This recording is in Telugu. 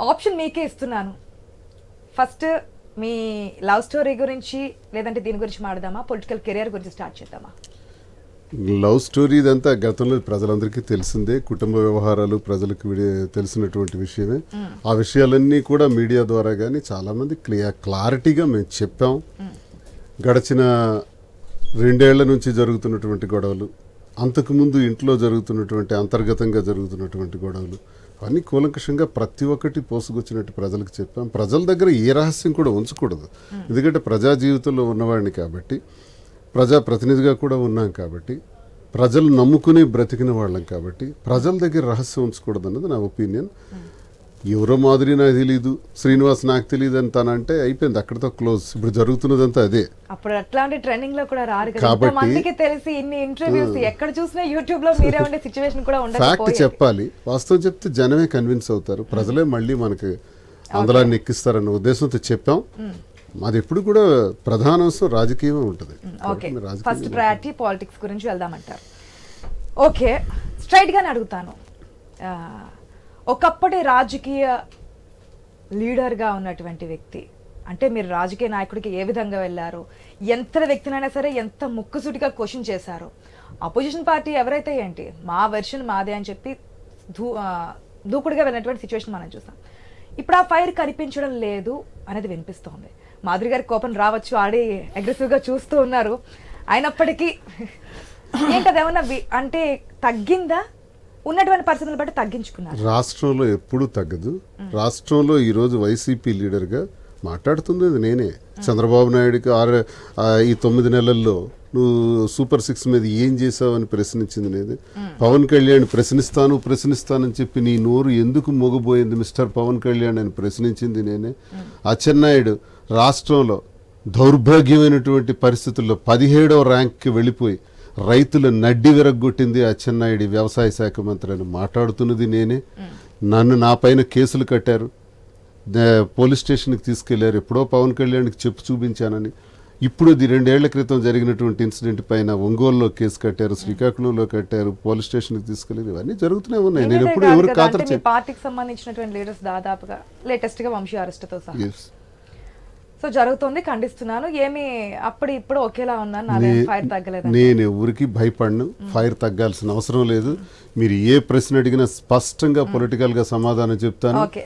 ఆప్షన్ మీకే ఇస్తున్నాను. ఫస్ట్ మీ లవ్ స్టోరీ గురించి లేదంటే దీని గురించి మాట్లాడదామా, పొలిటికల్ కెరియర్ గురించి స్టార్ట్ చేద్దామా? లవ్ స్టోరీ ఇదంతా గతంలో ప్రజలందరికీ తెలిసిందే, కుటుంబ వ్యవహారాలు ప్రజలకు తెలిసినటువంటి విషయమే. ఆ విషయాలన్నీ కూడా మీడియా ద్వారా కానీ చాలామంది క్లారిటీగా మేము చెప్పాం. గడిచిన 2 ఏళ్ల నుంచి జరుగుతున్నటువంటి గొడవలు, అంతకుముందు ఇంట్లో జరుగుతున్నటువంటి అంతర్గతంగా జరుగుతున్నటువంటి గొడవలు అవన్నీ కూలంకషంగా ప్రతి ఒక్కటి పోసుకొచ్చినట్టు ప్రజలకు చెప్పాం. ప్రజల దగ్గర ఏ రహస్యం కూడా ఉంచకూడదు, ఎందుకంటే ప్రజా జీవితంలో ఉన్నవాడిని కాబట్టి, ప్రజాప్రతినిధిగా కూడా ఉన్నాం కాబట్టి, ప్రజలు నమ్ముకుని బ్రతికిన వాళ్ళం కాబట్టి ప్రజల దగ్గర రహస్యం ఉంచకూడదు అన్నది నా ఒపీనియన్. ఎవరో మాధురి నాకు తెలియదు, శ్రీనివాస్ నాకు తెలియదు అని తనంటే అయిపోయింది, అక్కడితో క్లోజ్. ఇప్పుడు జరుగుతున్నదంతా అదే. అప్పుడు అట్లాంటి ట్రెండింగ్ లో కూడా రారు కదా, మందికి తెలిసి ఇన్ని ఇంటర్వ్యూస్ ఎక్కడ చూసినా యూట్యూబ్ లో మీరే ఉండే సిచువేషన్ కూడా ఉండదు. ఫ్యాక్ట్ చెప్పాలి, వాస్తవం చెప్తే జనమే కన్విన్స్ అవుతారు, ప్రజలే మళ్ళీ మనకి అందరాన్ని ఎక్కిస్తారన్న ఉద్దేశంతో చెప్పాం. మాది ఎప్పుడు కూడా ప్రధాన అంశం రాజకీయమే ఉంటుంది. ఫస్ట్ ప్రయారిటీ పాలిటిక్స్ గురించి వెళ్దామంటారు. ఓకే, స్ట్రైట్ గానే అడుగుతాను. ఒకప్పటి రాజకీయ లీడర్గా ఉన్నటువంటి వ్యక్తి, అంటే మీరు రాజకీయ నాయకుడికి ఏ విధంగా వెళ్ళారు, ఎంత వ్యక్తినైనా సరే ఎంత ముక్కుసూటిగా క్వశ్చన్ చేశారు. అపోజిషన్ పార్టీ ఎవరైతే ఏంటి, మా వెర్షన్ మాదే అని చెప్పి దూకుడుగా వెళ్ళినటువంటి సిచ్యువేషన్ మనం చూసాం. ఇప్పుడు ఆ ఫైర్ కనిపించడం లేదు అనేది వినిపిస్తోంది. మాధురి గారి కోపం రావచ్చు, ఆడి అగ్రెసివ్గా చూస్తూ ఉన్నారు. అయినప్పటికీ ఏంటది ఏమన్నా అంటే తగ్గిందా, ఉన్నటువంటి పరిస్థితులను బట్టి తగ్గించుకున్నారు? రాష్ట్రంలో ఎప్పుడూ తగ్గదు. రాష్ట్రంలో ఈరోజు వైసీపీ లీడర్గా మాట్లాడుతుంది నేనే. చంద్రబాబు నాయుడుకి ఈ 9 నెలల్లో నువ్వు సూపర్ 6 మీద ఏం చేసావని ప్రశ్నించింది నేనే. పవన్ కళ్యాణ్ ప్రశ్నిస్తానని చెప్పి నీ నోరు ఎందుకు మొగబోయింది మిస్టర్ పవన్ కళ్యాణ్ అని ప్రశ్నించింది నేనే. అచ్చెన్నాయుడు రాష్ట్రంలో దౌర్భాగ్యమైనటువంటి పరిస్థితుల్లో 17వ ర్యాంక్కి వెళ్ళిపోయి రైతుల నడ్డి విరగ్గొట్టింది అచ్చెన్నాయుడు వ్యవసాయ శాఖ మంత్రి అని మాట్లాడుతున్నది నేనే. నా పైన కేసులు కట్టారు, పోలీస్ స్టేషన్కి తీసుకెళ్లారు, ఎప్పుడో పవన్ కళ్యాణ్కి చెప్పు చూపించానని. ఇప్పుడు 2 ఏళ్ల క్రితం జరిగినటువంటి ఇన్సిడెంట్ పైన ఒంగోలులో కేసు కట్టారు, శ్రీకాకుళంలో కట్టారు, పోలీస్ స్టేషన్కి తీసుకెళ్లారు. ఇవన్నీ జరుగుతూనే ఉన్నాయి. నేను ఎప్పుడు ఎవరు ఖాతరు పార్టీకి సంబంధించినటువంటి లీడర్స్ దాదాపుగా లేటెస్ట్ గా వంశీ అరెస్ట్ తో సహా సో జరుగుతుంది, ఖండిస్తున్నాను. ఏమి అప్పుడు ఇప్పుడు ఒకేలా ఉన్నాను, ఫైర్ తగ్గలేదు. నేను ఎవరికి భయపడను, ఫైర్ తగ్గాల్సిన అవసరం లేదు. మీరు ఏ ప్రశ్న అడిగినా స్పష్టంగా పొలిటికల్ గా సమాధానం చెప్తాను.